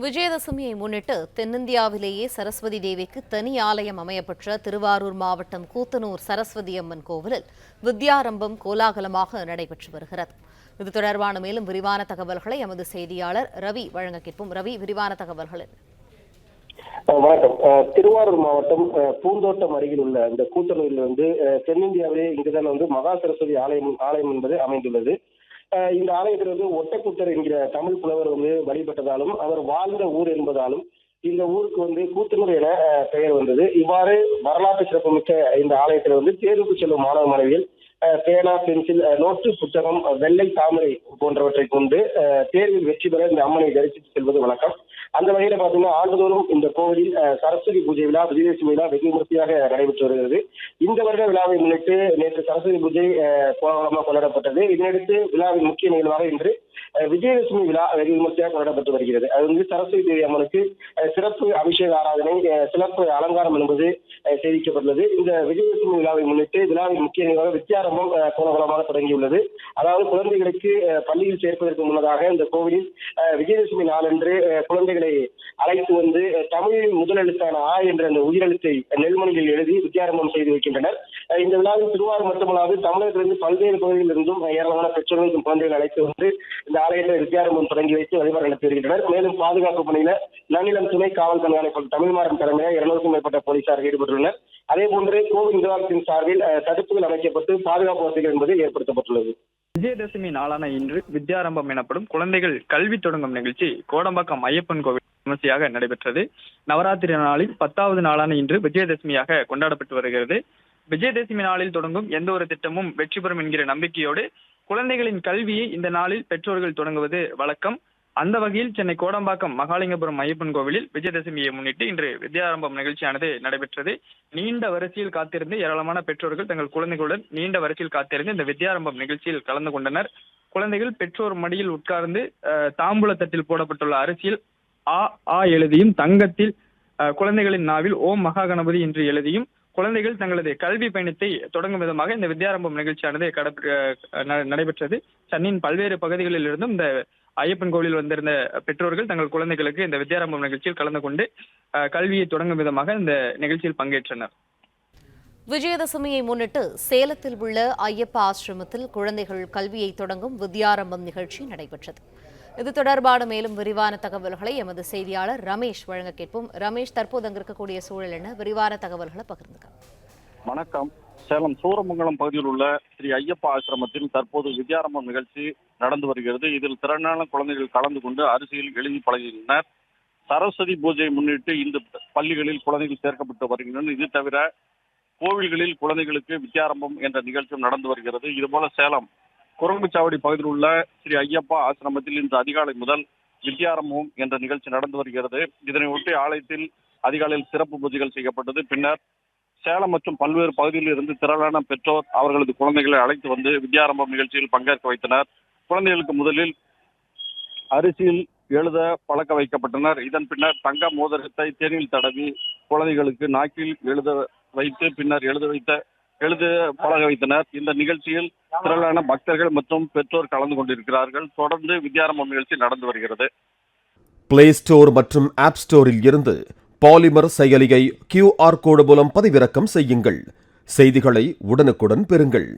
விஜயதசமியை முன்னிட்டு தென்னிந்தியாவிலேயே சரஸ்வதி தேவிக்கு தனி ஆலயம் அமையப்பெற்ற திருவாரூர் மாவட்டம் கூத்தனூர் சரஸ்வதி அம்மன் கோவிலில் வித்யாரம்பம் கோலாகலமாக நடைபெற்று வருகிறது. இது தொடர்பான மேலும் விரிவான தகவல்களை எமது செய்தியாளர் ரவி வழங்க கேட்போம். ரவி, விரிவான தகவல்கள். வணக்கம். திருவாரூர் மாவட்டம் பூந்தோட்டம் அருகில் உள்ள இந்த கூத்தனூரிலிருந்து தென்னிந்தியாவிலே இங்குதான் மகா சரஸ்வதி ஆலயம் என்பது அமைந்துள்ளது. இந்த ஆலயத்தில் ஒட்டக்கூத்தர் என்கிற தமிழ் புலவர் வழிபட்டதாலும் அவர் வாழ்ந்த ஊர் என்பதாலும் இந்த ஊருக்கு கூத்தனூர் என பெயர் வந்தது. இவ்வாறு வரலாற்று சிறப்புமிக்க இந்த ஆலயத்தில் தேர்வுக்கு செல்லும் மாணவ மாணவிகள் பேனா, பென்சில், நோட்டு, புத்தகம், வெள்ளை தாமரை போன்றவற்றை கொண்டு தேர்வில் வெற்றி பெற இந்த அம்மனை தரிசித்து செல்வது வழக்கம். அந்த வகையில பாத்தீங்கன்னா ஆண்டுதோறும் இந்த கோவிலில் சரஸ்வதி பூஜை விழா, விஜயதசமி விழா வெகு விமர்சையாக நடைபெற்று வருகிறது. இந்த வருட விழாவை முன்னிட்டு நேற்று சரஸ்வதி பூஜை கோலாகலமாக கொண்டாடப்பட்டது. இதனையடுத்து விழாவின் முக்கிய நிகழ்வாக இன்று விஜயதசமி விழா வெகு விமர்சையாக கொண்டாடப்பட்டு வருகிறது. அது சரஸ்வதி தேவி அம்மனுக்கு சிறப்பு அபிஷேக ஆராதனை, சிறப்பு அலங்காரம் என்பது தெரிவிக்கப்பட்டுள்ளது. இந்த விஜயதசமி விழாவை முன்னிட்டு விழாவின் முக்கிய நிகழ்வாக வித்யாரம்பம் கோலாகலமாக தொடங்கியுள்ளது. அதாவது குழந்தைகளுக்கு பள்ளியில் சேர்ப்பதற்கு முன்னதாக இந்த கோவிலில் விஜயதசமி நாளன்று குழந்தைகளை அழைத்து தமிழின் முதல் எழுத்தான ஆ என்ற அந்த உயிரெழுத்தை நெல்மணியில் எழுதி வித்யாரம்பம் செய்து வைக்கின்றனர். இந்த விழாவில் திருவாரூர் மட்டுமல்லாது தமிழகத்திலிருந்து பல்வேறு பகுதிகளில் இருந்தும் ஏராளமான பெற்றோர்கள் குழந்தைகள் அழைத்து இந்த ஆலயத்தில் வித்யாரம்பம் தொடங்கி வைத்து வழிபாடு நடத்தி வருகின்றனர். மேலும் பாதுகாப்பு பணியில நன்னிலம் துணை காவல் கண்காணிப்பாளர் தமிழ்மாறன் தலைமையில் 200க்கும் மேற்பட்ட போலீசார் ஈடுபட்டுள்ளனர். அதே போன்று கோவில் நிர்வாகத்தின் சார்பில் தடுப்புகள் அமைக்கப்பட்டு பாதுகாப்பு வசதிகள் என்பது ஏற்படுத்தப்பட்டுள்ளது. விஜயதசமி நாளான இன்று வித்யாரம்பம் எனப்படும் குழந்தைகள் கல்வி தொடங்கும் நிகழ்ச்சி கோடம்பாக்கம் ஐயப்பன் கோவில் விமர்சையாக நடைபெற்றது. நவராத்திரி நாளில் 10வது நாளான இன்று விஜயதசமியாக கொண்டாடப்பட்டு வருகிறது. விஜயதசமி நாளில் தொடங்கும் எந்த ஒரு திட்டமும் வெற்றி பெறும் என்கிற நம்பிக்கையோடு குழந்தைகளின் கல்வியை இந்த நாளில் பெற்றோர்கள் தொடங்குவது வழக்கம். அந்த வகையில் சென்னை கோடம்பாக்கம் மகாலிங்கபுரம் ஐயப்பன் கோவிலில் விஜயதசமியை முன்னிட்டு இன்று வித்யாரம்பம் நிகழ்ச்சியானது நடைபெற்றது. நீண்ட வரிசையில் காத்திருந்து ஏராளமான பெற்றோர்கள் தங்கள் குழந்தைகளுடன் நீண்ட வரிசையில் காத்திருந்து இந்த வித்யாரம்பம் நிகழ்ச்சியில் கலந்து கொண்டனர். குழந்தைகள் பெற்றோர் மடியில் உட்கார்ந்து தாம்பூல தட்டில் போடப்பட்டுள்ள அரிசியில் ஆ ஆ எழுதியும் தங்கத்தில் குழந்தைகளின் நாவில் ஓம் மகா கணபதி என்று எழுதியும் குழந்தைகள் தங்களது கல்வி பயணத்தை தொடங்கும் விதமாக இந்த வித்யாரம்பம் நிகழ்ச்சியானது நடைபெற்றது. சென்னையின் பல்வேறு பகுதிகளில் இருந்தும் இந்த ஐயப்பன் கோவிலில் வந்திருந்த பெற்றோர்கள் தங்கள் குழந்தைகளுக்கு இந்த வித்யாரம்பம் நிகழ்ச்சியில் கலந்து கொண்டு கல்வியை தொடங்கும் விதமாக இந்த நிகழ்ச்சியில் பங்கேற்றனர். விஜயதசமியை முன்னிட்டு சேலத்தில் உள்ள ஐயப்ப ஆசிரமத்தில் குழந்தைகள் கல்வியை தொடங்கும் வித்யாரம்பம் நிகழ்ச்சி நடைபெற்றது. இது தொடர்பான மேலும் விரிவான தகவல்களை எமது செய்தியாளர் ரமேஷ் வழங்க கேட்போம். ரமேஷ், தற்போது அங்கு இருக்கக்கூடிய சூழல் என்ன? விரிவான தகவல்களை பகிர்ந்துக்க. வணக்கம். சேலம் சூரமங்கலம் பகுதியில் உள்ள ஸ்ரீ ஐயப்பா ஆசிரமத்தில் தற்போது வித்யாரம்பம் நிகழ்ச்சி நடந்து வருகிறது. இதில் திறனான குழந்தைகள் கலந்து கொண்டு அரிசியில் எழுதி பழகின்றனர். சரஸ்வதி பூஜையை முன்னிட்டு இந்த பள்ளிகளில் குழந்தைகள் சேர்க்கப்பட்டு வருகின்றனர். இது தவிர கோவில்களில் குழந்தைகளுக்கு வித்யாரம்பம் என்ற நிகழ்ச்சியும் நடந்து வருகிறது. இதுபோல சேலம் குரங்குச்சாவடி பகுதியில் உள்ள ஸ்ரீ ஐயப்பா ஆசிரமத்தில் இன்று அதிகாலை முதல் வித்யாரம்பம் என்ற நிகழ்ச்சி நடந்து வருகிறது. இதனை ஒட்டி ஆலயத்தில் அதிகாலையில் சிறப்பு பூஜைகள் செய்யப்பட்டது. பின்னர் சேலம் மற்றும் பல்வேறு பகுதிகளில் இருந்து திரளான பெற்றோர் அவர்களது குழந்தைகளை அழைத்து வித்யாரம்பம் நிகழ்ச்சியில் பங்கேற்க வைத்தனர். குழந்தைகளுக்கு முதலில் அரிசியில் எழுத பழக்க வைக்கப்பட்டனர். இதன் பின்னர் தங்க மோதிரத்தை தேனில் தடவி குழந்தைகளுக்கு நாக்கில் எழுத வைத்து பின்னர் எழுத பழக வைத்தனர். இந்த நிகழ்ச்சியில் திரளான பக்தர்கள் மற்றும் பெற்றோர் கலந்து கொண்டிருக்கிறார்கள். தொடர்ந்து வித்யாரம்பம் நிகழ்ச்சி நடந்து வருகிறது. பிளே ஸ்டோர் மற்றும் ஆப் ஸ்டோரில் இருந்து பாலிமர் செயலியை QR கோடு மூலம் பதிவிறக்கம் செய்யுங்கள். செய்திகளை உடனுக்குடன் பெறுங்கள்.